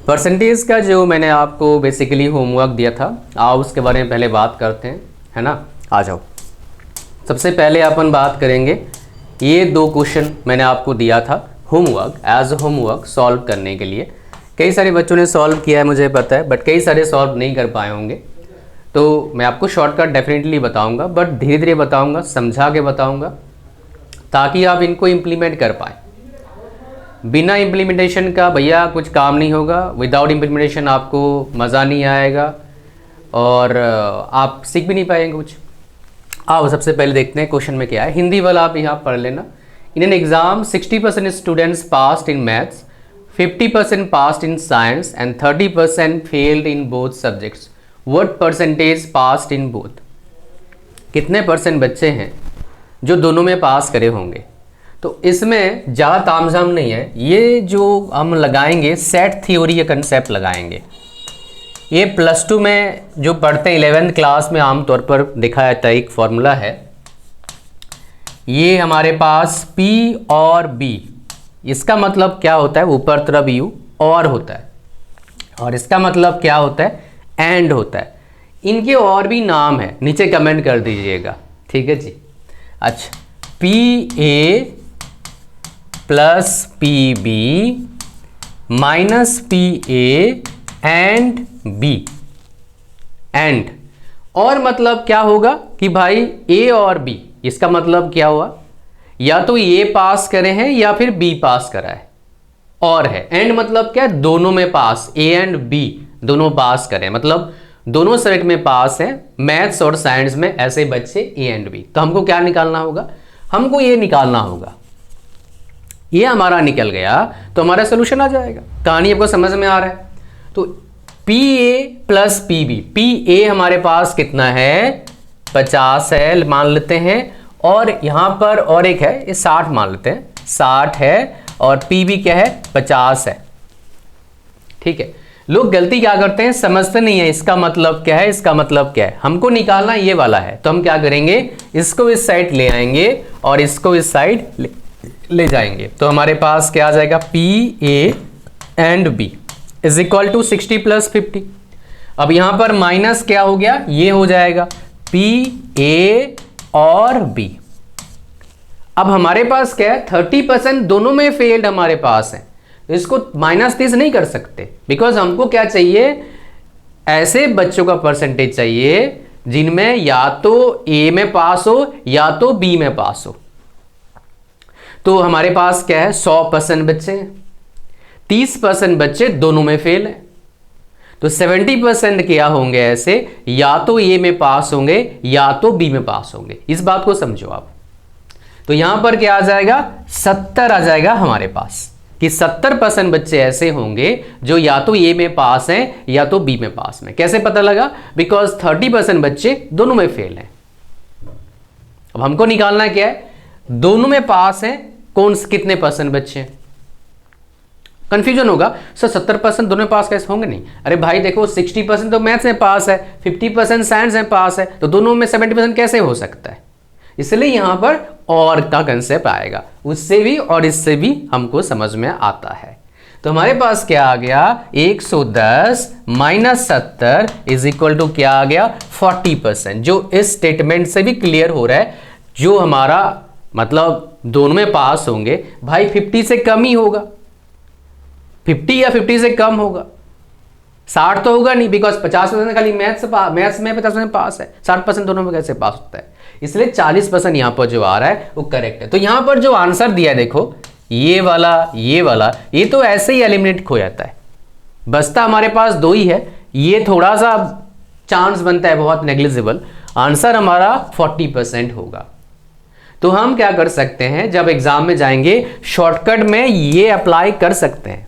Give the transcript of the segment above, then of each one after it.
Percentage का जो मैंने आपको बेसिकली होमवर्क दिया था, आओ उसके बारे में पहले बात करते हैं, है ना। आ जाओ। सबसे पहले अपन बात करेंगे, ये 2 क्वेश्चन मैंने आपको दिया था होमवर्क, एज होमवर्क सॉल्व करने के लिए। कई सारे बच्चों ने सॉल्व किया है मुझे पता है, बट कई सारे सॉल्व नहीं कर पाए होंगे। तो मैं आपको शॉर्टकट डेफिनेटली बताऊंगा, बट धीरे धीरे बताऊंगा, समझा के बताऊंगा, ताकि आप इनको इम्प्लीमेंट कर पाएँ। बिना इम्प्लीमेंटेशन का भैया कुछ काम नहीं होगा। विदाउट इम्प्लीमेंटेशन आपको मज़ा नहीं आएगा और आप सीख भी नहीं पाएंगे कुछ। आओ सबसे पहले देखते हैं क्वेश्चन में क्या है। हिंदी वाला आप यहाँ पढ़ लेना। In an exam 60% students passed in maths, 50% passed in science and 30% failed in both subjects. What percentage passed in both? कितने परसेंट बच्चे हैं जो दोनों में पास करे होंगे? तो इसमें ज़्यादा तामझाम नहीं है। ये जो हम लगाएंगे सेट थ्योरी या कंसेप्ट लगाएंगे। ये +2 में जो पढ़ते हैं 11th क्लास में आमतौर पर देखा जाता है, एक फॉर्मूला है। ये हमारे पास P और B, इसका मतलब क्या होता है? ऊपर तरफ U और होता है, और इसका मतलब क्या होता है? एंड होता है। इनके और भी नाम है, नीचे कमेंट कर दीजिएगा, ठीक है जी। अच्छा, PA plus PB minus PA and B। And और मतलब क्या होगा कि भाई A और B, इसका मतलब क्या हुआ? या तो A पास करे हैं या फिर B पास करा है, और है। एंड मतलब क्या? दोनों में पास, A एंड B दोनों पास करें, मतलब दोनों सब्जेक्ट में पास है। मैथ्स और साइंस में ऐसे बच्चे A एंड B। तो हमको क्या निकालना होगा? हमको ये निकालना होगा। ये हमारा निकल गया तो हमारा सोल्यूशन आ जाएगा। कहानी आपको समझ में आ रहा है? तो PA प्लस PB, PA हमारे पास कितना है? 50 है मान लेते हैं, और यहां पर और एक है, ये 60 मान लेते हैं, 60 है, और PB क्या है? 50 है। ठीक है। लोग गलती क्या करते हैं? समझते नहीं है इसका मतलब क्या है, इसका मतलब क्या है। हमको निकालना ये वाला है, तो हम क्या करेंगे? इसको इस साइड ले आएंगे और इसको इस साइड ले जाएंगे। तो हमारे पास क्या आ जाएगा? PA and B is equal to 60 plus 50। अब यहां पर माइनस क्या हो गया? ये हो जाएगा PA और B। अब हमारे पास क्या है? 30% दोनों में फेल्ड हमारे पास है, तो इसको -30 नहीं कर सकते, बिकॉज हमको क्या चाहिए? ऐसे बच्चों का परसेंटेज चाहिए जिनमें या तो A में पास हो या तो B में पास हो। तो हमारे पास क्या है? 100% बच्चे हैं, 30% बच्चे दोनों में फेल हैं, तो 70% क्या होंगे ऐसे? या तो A में पास होंगे या तो B में पास होंगे। इस बात को समझो आप। तो यहां पर क्या आ जाएगा? 70 आ जाएगा हमारे पास, कि 70% बच्चे ऐसे होंगे जो या तो A में पास हैं या तो B में पास में। कैसे पता लगा? बिकॉज 30% बच्चे दोनों में फेल हैं। अब हमको निकालना क्या है? दोनों में पास हैं कौन से, कितने परसेंट बच्चे हैं? कंफ्यूजन होगा सर 70% दोनों में पास कैसे होंगे? नहीं, अरे भाई देखो 60% तो मैथ्स में पास है, 50% साइंस में पास है, तो दोनों में 70% कैसे हो सकता है? इसलिए यहां पर और का कंसेप्ट आएगा, उससे भी और इससे भी हमको समझ में आता है। तो हमारे पास क्या आ गया? 110 माइनस 70 इज इक्वल टू क्या आ गया? 40%। जो इस स्टेटमेंट से भी क्लियर हो रहा है, जो हमारा मतलब दोनों में पास होंगे भाई 50 से कम ही होगा, 50 या 50 से कम होगा, 60 तो होगा नहीं, बिकॉज 50% खाली मैथ्स में 50% पास है, 60% दोनों में कैसे पास होता है? इसलिए 40% यहां पर जो आ रहा है वो करेक्ट है। तो यहां पर जो आंसर दिया है देखो, ये वाला, ये तो ऐसे ही एलिमिनेट हो जाता है। बचता हमारे पास 2 ही है, ये थोड़ा सा चांस बनता है, बहुत नेग्लिजिबल। आंसर हमारा 40% होगा। तो हम क्या कर सकते हैं? जब एग्जाम में जाएंगे शॉर्टकट में ये अप्लाई कर सकते हैं,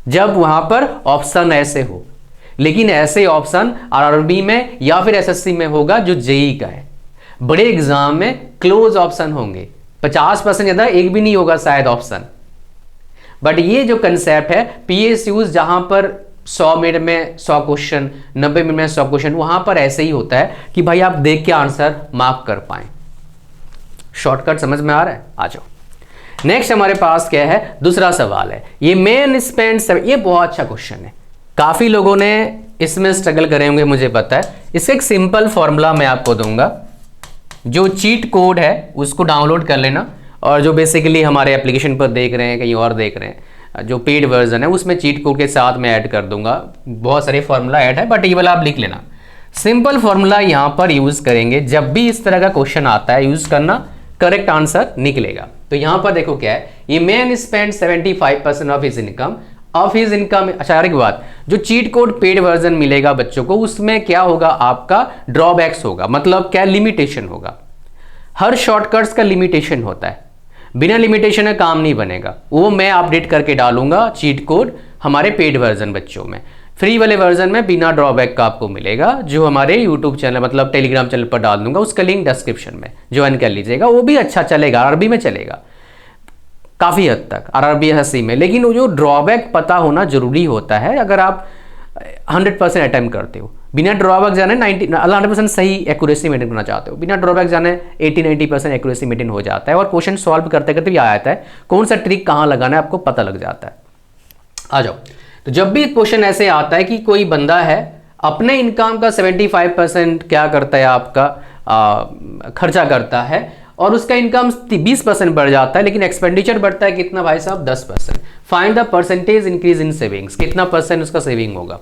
जब वहां पर ऑप्शन ऐसे हो। लेकिन ऐसे ऑप्शन RRB में या फिर SSC में होगा जो JEE का है। बड़े एग्जाम में क्लोज ऑप्शन होंगे, 50% ज्यादा एक भी नहीं होगा शायद ऑप्शन। बट ये जो कंसेप्ट है PSUs, जहां पर 100 मिनट में 100 क्वेश्चन, 90 मिनट में 100 क्वेश्चन, वहां पर ऐसे ही होता है कि भाई आप देख के आंसर मार्क कर पाए। शॉर्टकट समझ में आ रहा है? आ जाओ। नेक्स्ट हमारे पास क्या है, दूसरा सवाल है, ये मैन स्पेंड, ये बहुत अच्छा क्वेश्चन है, काफी लोगों ने इसमें स्ट्रगल करे होंगे मुझे पता है। इसका एक सिंपल फॉर्मूला मैं आपको दूंगा, जो चीट कोड है उसको डाउनलोड कर लेना, और जो बेसिकली हमारे एप्लीकेशन पर देख रहे हैं, कहीं और देख रहे हैं, जो पेड वर्जन है उसमें चीट कोड के साथ मैं ऐड कर दूंगा, बहुत सारे फॉर्मूला ऐड है, बट ये वाला आप लिख लेना। सिंपल फॉर्मूला यहां पर यूज करेंगे, जब भी इस तरह का क्वेश्चन आता है यूज करना, करेक्ट आंसर निकलेगा। तो यहां पर देखो क्या है, ये man spend 75% of his income, of his income. अच्छा एक बात, जो चीट कोड पेड वर्जन मिलेगा बच्चों को, उसमें क्या होगा, आपका ड्रॉबैक्स होगा, मतलब क्या, लिमिटेशन होगा। हर शॉर्टकट्स का लिमिटेशन होता है, बिना लिमिटेशन का काम नहीं बनेगा, वो मैं अपडेट करके डालूंगा चीट कोड हमारे पेड वर्जन बच्चों में। फ्री वाले वर्जन में बिना ड्रॉबैक का आपको मिलेगा, जो हमारे यूट्यूब चैनल मतलब टेलीग्राम चैनल पर डाल दूंगा, उसका लिंक डिस्क्रिप्शन में ज्वाइन कर लीजिएगा, वो भी अच्छा चलेगा, अरबी में चलेगा काफ़ी हद तक, अरबी हंसी में। लेकिन वो जो ड्रॉबैक पता होना जरूरी होता है, अगर आप 100% अटेम्प्ट करते हो, बिना ड्रॉबैक जाने 100% सही एक्यूरेसी मेंटेन करना चाहते हो, बिना ड्रॉबैक जाने 80-90% एक्यूरेसी मेंटेन हो जाता है, और क्वेश्चन सॉल्व करते करते भी आ जाता है, कौन सा ट्रिक कहाँ लगाना है आपको पता लग जाता है। आ जाओ, तो जब भी क्वेश्चन ऐसे आता है कि कोई बंदा है अपने इनकम का 75% क्या करता है, आपका खर्चा करता है, और उसका इनकम 20% बढ़ जाता है, लेकिन एक्सपेंडिचर बढ़ता है कितना भाई साहब, 10%। Find the percentage increase in savings, कितना परसेंट उसका सेविंग होगा।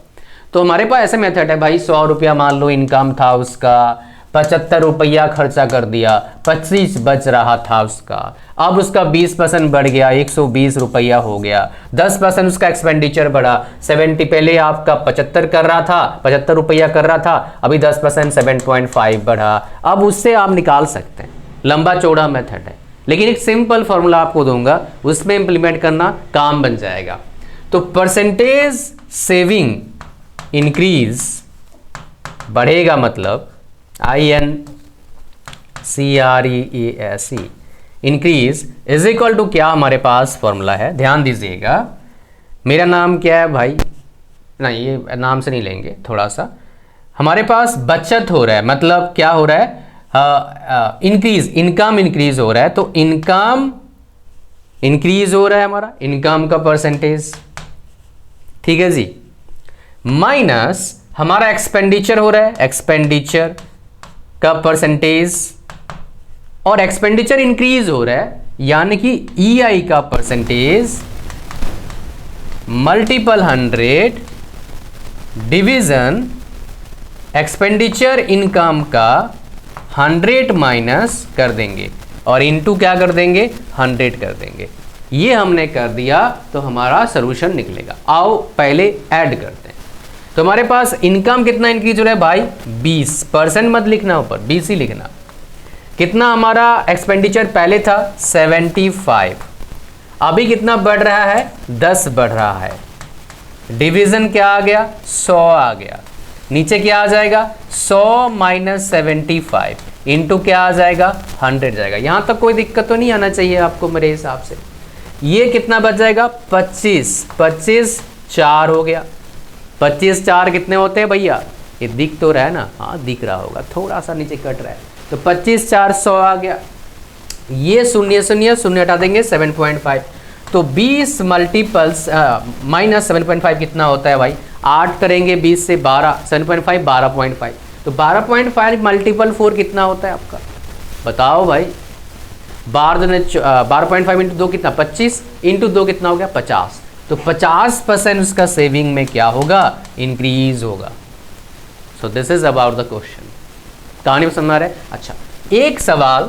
तो हमारे पास ऐसे मेथड है भाई, 100 रुपया मान लो इनकम था उसका, 75 रुपया खर्चा कर दिया, 25 बच रहा था उसका, अब उसका 20% बढ़ गया, 120 रुपया हो गया, 10% उसका एक्सपेंडिचर बढ़ा, 70 पहले आपका 75 कर रहा था, 75 रुपया कर रहा था, अभी 10% 7.5 बढ़ा। अब उससे आप निकाल सकते हैं, लंबा चौड़ा मेथड है, लेकिन एक सिंपल फॉर्मूला आपको दूंगा, उसमें इंप्लीमेंट करना काम बन जाएगा। तो परसेंटेज सेविंग इंक्रीज बढ़ेगा, मतलब INCREASE increase is equal to क्या, हमारे पास फॉर्मूला है, ध्यान दीजिएगा। मेरा नाम क्या है भाई, नहीं ये नाम से नहीं लेंगे, थोड़ा सा हमारे पास बचत हो रहा है, मतलब क्या हो रहा है, इंक्रीज, इनकम इंक्रीज हो रहा है, तो इनकम इंक्रीज हो रहा है हमारा, इनकम का परसेंटेज, ठीक है जी, माइनस हमारा एक्सपेंडिचर हो रहा है, एक्सपेंडिचर का परसेंटेज, और एक्सपेंडिचर इंक्रीज हो रहा है, यानी कि EI का percentage multiple 100 division expenditure income का 100 माइनस कर देंगे, और इनटू क्या कर देंगे, 100 कर देंगे। ये हमने कर दिया तो हमारा सोल्यूशन निकलेगा। आओ पहले ऐड करते हैं। तो हमारे पास इनकम कितना इंक्रीज हो रहा है भाई, 20%, मत लिखना ऊपर, 20 ही लिखना। कितना हमारा एक्सपेंडिचर पहले था 75, अभी कितना बढ़ रहा है, 10 बढ़ रहा है, डिवीजन क्या आ गया, 100 आ गया, नीचे क्या आ जाएगा, 100 माइनस 75 इंटू क्या आ जाएगा, 100 जाएगा। यहां तक कोई दिक्कत तो नहीं आना चाहिए आपको मेरे हिसाब से। ये कितना बच जाएगा, 25, 25 4 हो गया, 25 4 कितने होते हैं भैया, ये दिख तो रहा है ना, हाँ दिख रहा होगा, थोड़ा सा नीचे कट रहा है, तो 25 4 100 आ गया। ये शून्य शून्य शून्य हटा देंगे, 7.5, तो 20 मल्टीपल्स माइनस 7.5 कितना होता है भाई, 8 करेंगे 20 से 12, 7.5 12.5, तो 12.5 मल्टीपल 4 कितना होता है आपका, बताओ भाई। 12.5 इंटू 2 कितना, 25 इंटू 2 कितना हो गया, 50, तो 50% उसका सेविंग में क्या होगा, इंक्रीज होगा। So this is about the question. कहानी में समझ आ रहा है। अच्छा एक सवाल,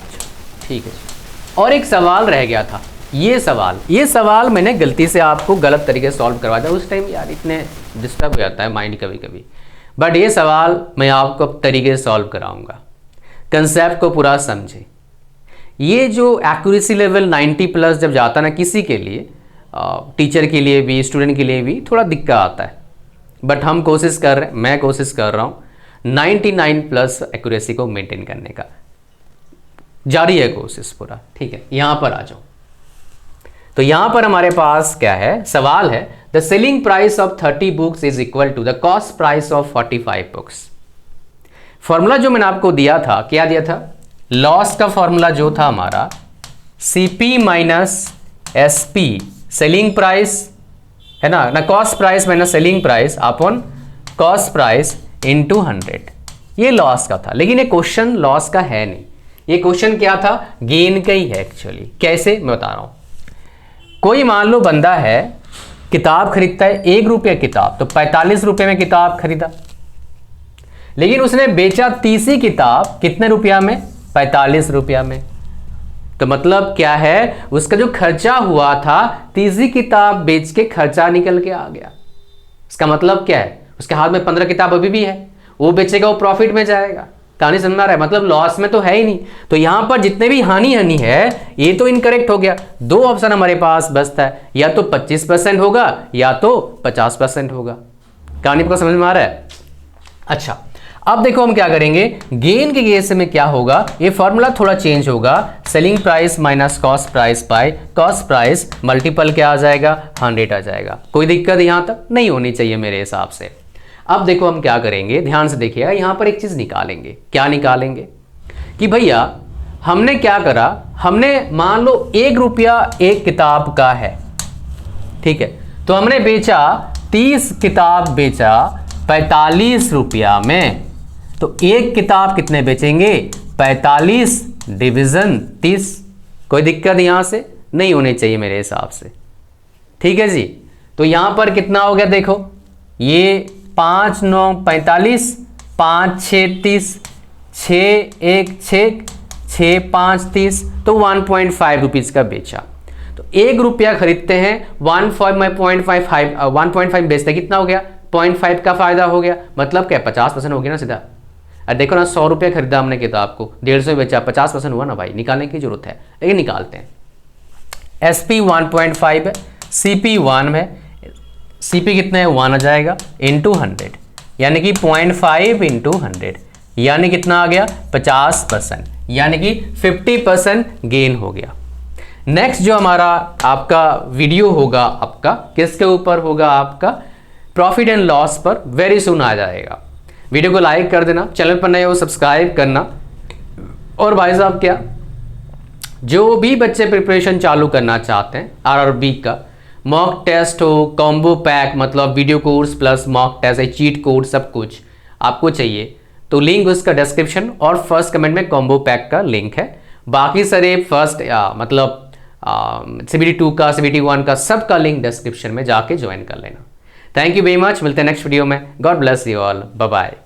अच्छा ठीक है, और एक सवाल रह गया था। ये सवाल मैंने गलती से आपको गलत तरीके से सॉल्व करवा दिया उस टाइम, यार इतने डिस्टर्ब हो जाता है माइंड कभी कभी, बट ये सवाल मैं आपको अब तरीके से सॉल्व कराऊंगा, कंसेप्ट को पूरा समझे। ये जो एक्यूरेसी लेवल 90+ जब जाता ना किसी के लिए, टीचर के लिए भी स्टूडेंट के लिए भी थोड़ा दिक्कत आता है, बट हम कोशिश कर रहे हैं, मैं कोशिश कर रहा हूँ 99+ एक्यूरेसी को मेंटेन करने का, जारी है कोशिश पूरा, ठीक है। यहां पर आ जाओ, तो यहां पर हमारे पास क्या है, सवाल है the selling price of 30 books is equal to the cost price of 45 books. Formula जो मैंने आपको दिया था, क्या दिया था, लॉस का फॉर्मूला जो था हमारा CP minus SP selling price है ना cost price minus selling price upon cost price into 100। ये लॉस का था, लेकिन ये क्वेश्चन लॉस का है नहीं, ये क्वेश्चन क्या था, गेन का ही है एक्चुअली। कैसे मैं बता रहा हूं। कोई मान लो बंदा है, किताब खरीदता है 1 रुपया किताब, तो 45 रुपये में किताब खरीदा, लेकिन उसने बेचा तीसरी किताब कितने रुपया में, 45 रुपया में। तो मतलब क्या है, उसका जो खर्चा हुआ था तीसरी किताब बेच के खर्चा निकल के आ गया। इसका मतलब क्या है, उसके हाथ में 15 किताब अभी भी है, वो बेचेगा, वो प्रॉफिट में जाएगा। कहानी समझ में आ रहा है, मतलब लॉस में तो है ही नहीं। तो यहां पर जितने भी हानि है ये तो इनकरेक्ट हो गया। 2 ऑप्शन हमारे पास बचता है, या तो 25% होगा या तो 50% होगा। कहानी को समझ में आ रहा है। अच्छा, अब देखो हम क्या करेंगे, गेन के केस में क्या होगा, ये फॉर्मूला थोड़ा चेंज होगा। Selling price minus cost price by cost price, multiple क्या आ जाएगा, 100 आ जाएगा। कोई दिक्कत यहां तक नहीं होनी चाहिए मेरे हिसाब से। अब देखो हम क्या करेंगे, ध्यान से देखिएगा, यहां पर एक चीज निकालेंगे। क्या निकालेंगे कि भैया हमने क्या करा, हमने मान लो 1 रुपया एक किताब का है, ठीक है, तो हमने बेचा 30 किताब बेचा 45 रुपया में, तो एक किताब कितने बेचेंगे, 45 डिवीजन 30। कोई दिक्कत यहां से नहीं होनी चाहिए मेरे हिसाब से, ठीक है जी। तो यहां पर कितना हो गया देखो, ये 5 9 45, 5 6 30, 6 1 6, 6 5 30, तो 1.5 रुपीज का बेचा। तो 1 रुपया खरीदते हैं, 1.5 बेचते हैं, कितना हो गया, 0.5 का फायदा हो गया। मतलब क्या, 50% हो गया ना सीधा। अरे देखो ना, 100 रुपया खरीदा हमने किताब को, 150 बेचा, 50% हुआ ना भाई। निकालने की जरूरत है, लेकिन निकालते हैं। SP 1.5 है, CP 1 है, CP कितना है, 1 आ जाएगा, इंटू 100, यानी कि 0.5 इंटू 100, यानी कितना आ गया, 50%, यानी कि 50% गेन हो गया। नेक्स्ट जो हमारा आपका वीडियो होगा, आपका किसके ऊपर होगा, आपका प्रॉफिट एंड लॉस पर वेरी सुन आ जाएगा। वीडियो को लाइक कर देना, चैनल पर नए हो सब्सक्राइब करना। और भाई साहब क्या, जो भी बच्चे प्रिपरेशन चालू करना चाहते हैं RRB का, मॉक टेस्ट हो, कॉम्बो पैक मतलब video course plus mock test है, चीट कोड सब कुछ आपको चाहिए, तो लिंक उसका डिस्क्रिप्शन और फर्स्ट कमेंट में कॉम्बो पैक का लिंक है। बाकी सारे फर्स्ट मतलब CBT 2 का, CBT 1 का सबका लिंक डिस्क्रिप्शन में जाके ज्वाइन कर लेना। थैंक यू वेरी मच, मिलते हैं नेक्स्ट वीडियो में। God bless you all, bye bye.